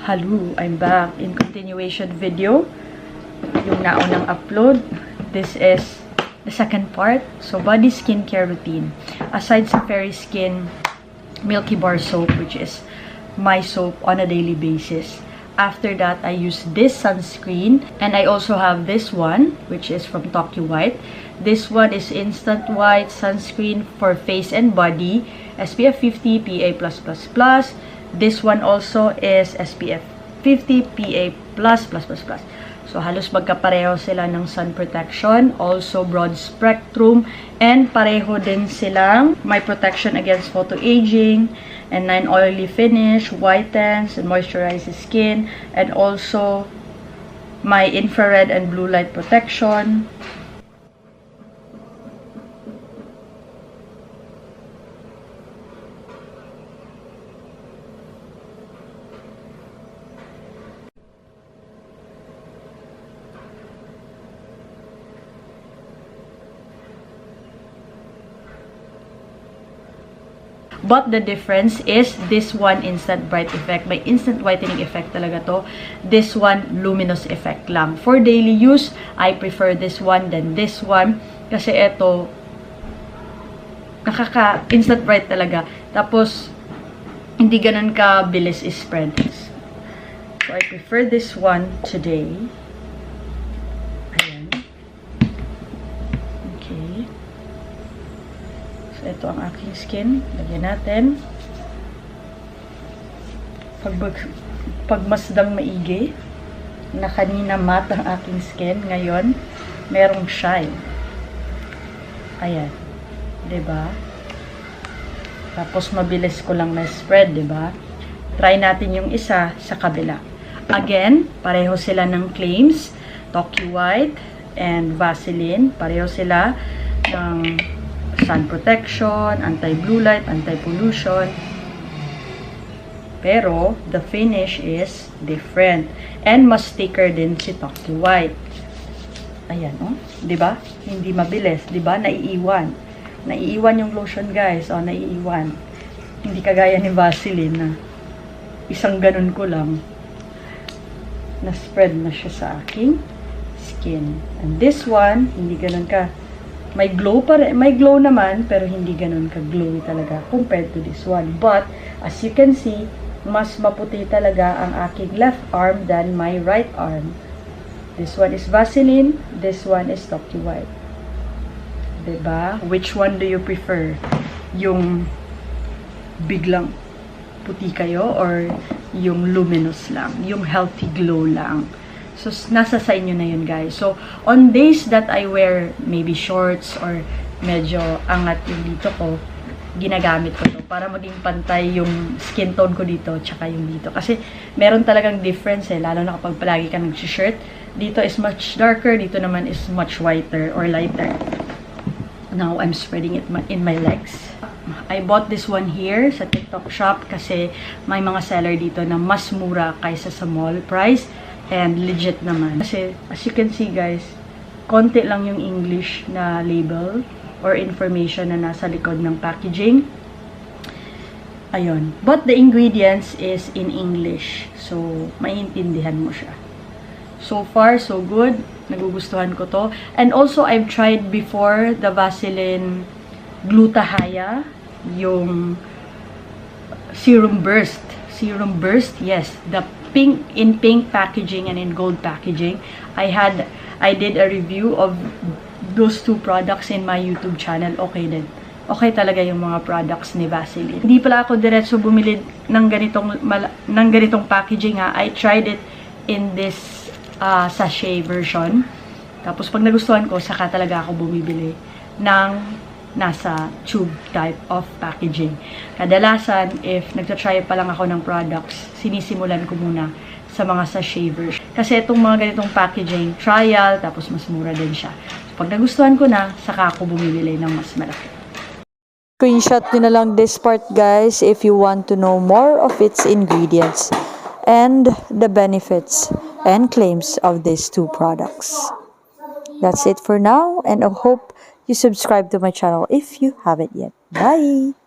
Hello, I'm back in continuation video. Yung naunang upload. This is the second part. So, body skincare routine. Aside sa Fairy Skin Milky Bar soap, which is my soap on a daily basis. After that, I use this sunscreen. And I also have this one, which is from Tokyo White. This one is Instant White Sunscreen for face and body. SPF 50, PA+++. This one also is SPF 50, PA++++. So, halos magkapareho sila ng sun protection. Also, broad spectrum. And pareho din silang may protection against photoaging and non-oily finish, whitens and moisturizes skin. And also, may infrared and blue light protection. But the difference is this one instant bright effect. May instant whitening effect talaga to. This one luminous effect lang. For daily use, I prefer this one than this one. Kasi ito, instant bright talaga. Tapos, hindi ganun ka bilis i-spread. So, I prefer this one today. Ito ang aking skin. Lagyan natin. Pagmasdang maigi na kanina matte ang aking skin. Ngayon, merong shine. Ayan. Diba? Tapos, mabilis ko lang na-spread. Diba? Try natin yung isa sa kabila. Again, pareho sila ng claims. Tokyo White and Vaseline. Pareho sila ng sun protection, anti-blue light, anti-pollution. Pero, the finish is different. And mas thicker din si Tokyo White. Ayan, oh. Diba? Hindi mabilis. Diba? Naiiwan. Naiiwan yung lotion, guys. Oh, naiiwan. Hindi kagaya ni Vaseline na isang ganun ko lang. Na-spread na siya sa aking skin. And this one, hindi ganun ka. May glow naman, pero hindi ganun ka-glowy talaga compared to this one. But, as you can see, mas maputi talaga ang aking left arm than my right arm. This one is Vaseline, this one is Tokyo White. Diba? Which one do you prefer? Yung biglang puti kayo or yung luminous lang? Yung healthy glow lang? So, nasa sa inyo na yun, guys. So, on days that I wear maybe shorts or medyo angat yung dito ko, ginagamit ko to para maging pantay yung skin tone ko dito tsaka yung dito. Kasi, meron talagang difference lalo na kapag palagi ka nag-shirt. Dito is much darker, dito naman is much whiter or lighter. Now, I'm spreading it in my legs. I bought this one here sa TikTok shop kasi may mga seller dito na mas mura kaysa sa mall price. And legit naman. Kasi, as you can see guys, konti lang yung English na label or information na nasa likod ng packaging. Ayun. But the ingredients is in English. So, maintindihan mo siya. So far, so good. Nagugustuhan ko to. And also, I've tried before the Vaseline Gluta-Hya. Yung Serum Burst. Serum Burst, yes. The in pink packaging and in gold packaging. I did a review of those two products in my YouTube channel. Okay din. Okay talaga yung mga products ni Vaseline. Hindi pala ako diretso bumili ng ganitong packaging ha. I tried it in this sachet version. Tapos pag nagustuhan ko, saka talaga ako bumibili ng nasa tube type of packaging. Kadalasan, if nagtatry pa lang ako ng products, sinisimulan ko muna sa mga sachet version. Kasi itong mga ganitong packaging, trial, tapos mas mura din siya. So, pag nagustuhan ko na, saka ako bumibili ng mas malaki. Screenshot nyo na lang this part guys if you want to know more of its ingredients and the benefits and claims of these two products. That's it for now, and I hope you subscribe to my channel if you haven't yet. Bye!